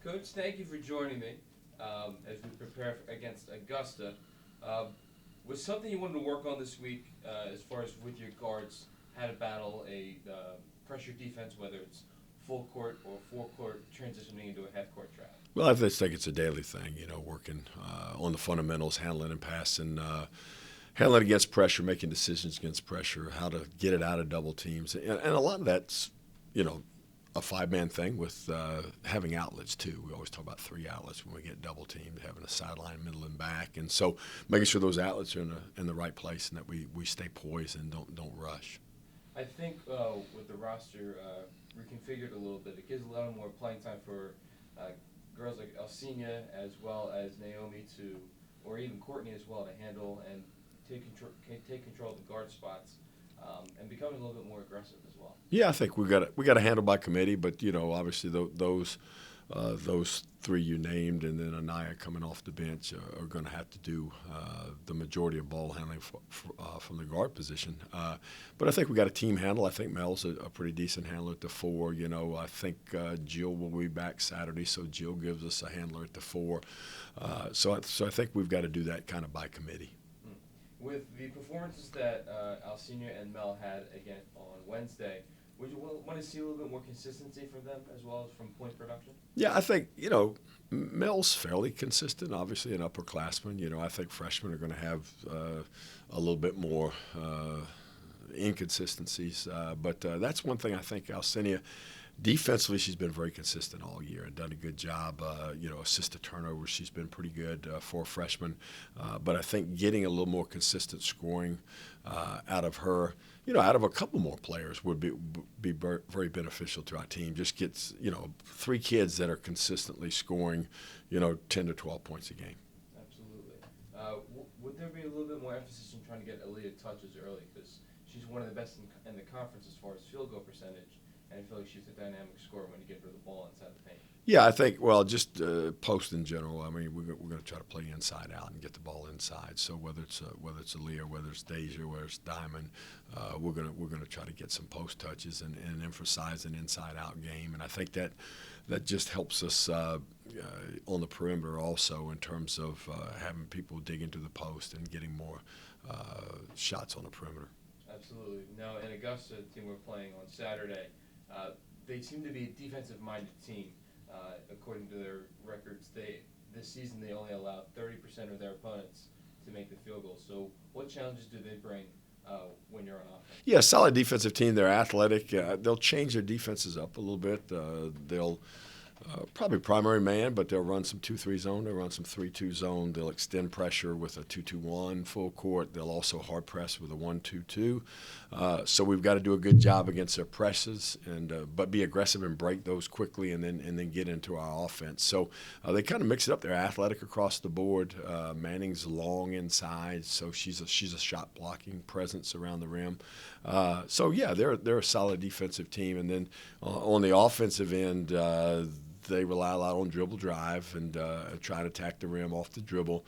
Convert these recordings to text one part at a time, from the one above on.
Coach, thank you for joining me as we prepare against Augusta. Was something you wanted to work on this week as far as with your guards, how to battle a pressure defense, whether it's full court or full court transitioning into a half court trap? Well, I just think it's a daily thing, working on the fundamentals, handling and passing, handling against pressure, making decisions against pressure, how to get it out of double teams. And a lot of that's, a five-man thing with having outlets, too. We always talk about three outlets when we get double teamed, having a sideline, middle, and back. And so making sure those outlets are in the right place and that we stay poised and don't rush. I think with the roster reconfigured a little bit, it gives a lot more playing time for girls like Alcina as well as Naomi or even Courtney as well, to handle and take control of the guard spots and becoming a little bit more aggressive as well. Yeah, I think we got to handle by committee, but obviously those three you named, and then Anaya coming off the bench are going to have to do the majority of ball handling from the guard position. But I think we got a team handle. I think Mel's a pretty decent handler at the four. I think Jill will be back Saturday, so Jill gives us a handler at the four. So I think we've got to do that kind of by committee. With the performances that Alcina and Mel had again on Wednesday, would you want to see a little bit more consistency from them as well as from point production? Yeah, I think, Mel's fairly consistent, obviously an upperclassman. I think freshmen are going to have a little bit more inconsistencies. But that's one thing I think Alcina, defensively, she's been very consistent all year and done a good job. Assisted turnovers, she's been pretty good for a freshman. But I think getting a little more consistent scoring out of her, out of a couple more players would be very beneficial to our team. Just gets, three kids that are consistently scoring, 10 to 12 points a game. Absolutely. Would there be a little bit more emphasis in trying to get Aaliyah touches early? Because she's one of the best in the conference as far as field goal percentage. And I feel like she's a dynamic scorer when you get her the ball inside the paint. Yeah, I think, just post in general. I mean, we're going to try to play inside out and get the ball inside. So whether it's Aaliyah, whether it's Deja, whether it's Diamond, we're going to try to get some post touches and emphasize an inside out game. And I think that just helps us on the perimeter also in terms of having people dig into the post and getting more shots on the perimeter. Absolutely. Now in Augusta, the team we're playing on Saturday, they seem to be a defensive-minded team. According to their records, this season they only allowed 30% of their opponents to make the field goal. So what challenges do they bring when you're on offense? Yeah, solid defensive team. They're athletic. They'll change their defenses up a little bit. They'll probably primary man, but they'll run some 2-3 zone. They'll run some 3-2 zone. They'll extend pressure with a 2-2-1 full court. They'll also hard press with a 1-2-2. So we've got to do a good job against their presses, but be aggressive and break those quickly, and then get into our offense. So they kind of mix it up. They're athletic across the board. Manning's long inside, so she's a shot blocking presence around the rim. So yeah, they're a solid defensive team. And then on the offensive end, they rely a lot on dribble drive and try to attack the rim off the dribble.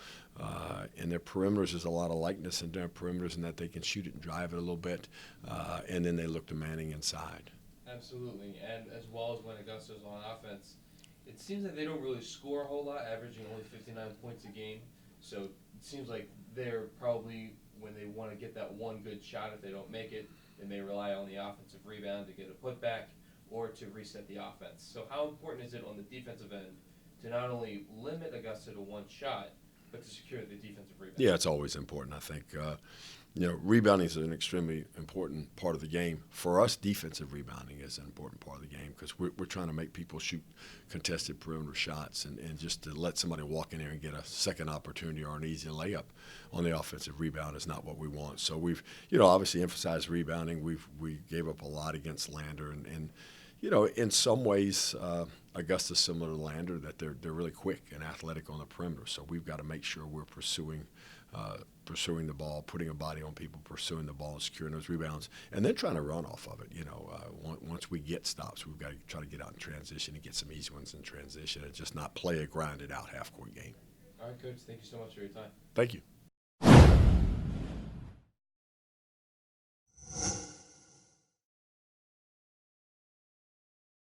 And their perimeters, there's a lot of likeness in their perimeters in that they can shoot it and drive it a little bit. And then they look to Manning inside. Absolutely. And as well as when Augusta's on offense, it seems like they don't really score a whole lot, averaging only 59 points a game. So it seems like they're probably, when they want to get that one good shot, if they don't make it, then they rely on the offensive rebound to get a putback or to reset the offense. So how important is it on the defensive end to not only limit Augusta to one shot, but to secure the defensive rebound? Yeah, it's always important. I think, rebounding is an extremely important part of the game. For us, defensive rebounding is an important part of the game because we're trying to make people shoot contested perimeter shots, and just to let somebody walk in there and get a second opportunity or an easy layup on the offensive rebound is not what we want. So we've, obviously emphasized rebounding. We gave up a lot against Lander, and in some ways, Augusta's similar to Lander, that they're really quick and athletic on the perimeter. So we've got to make sure we're pursuing the ball, putting a body on people, pursuing the ball, and securing those rebounds, and then trying to run off of it. Once we get stops, we've got to try to get out in transition and get some easy ones in transition and just not play a grinded out half-court game. All right, Coach, thank you so much for your time. Thank you.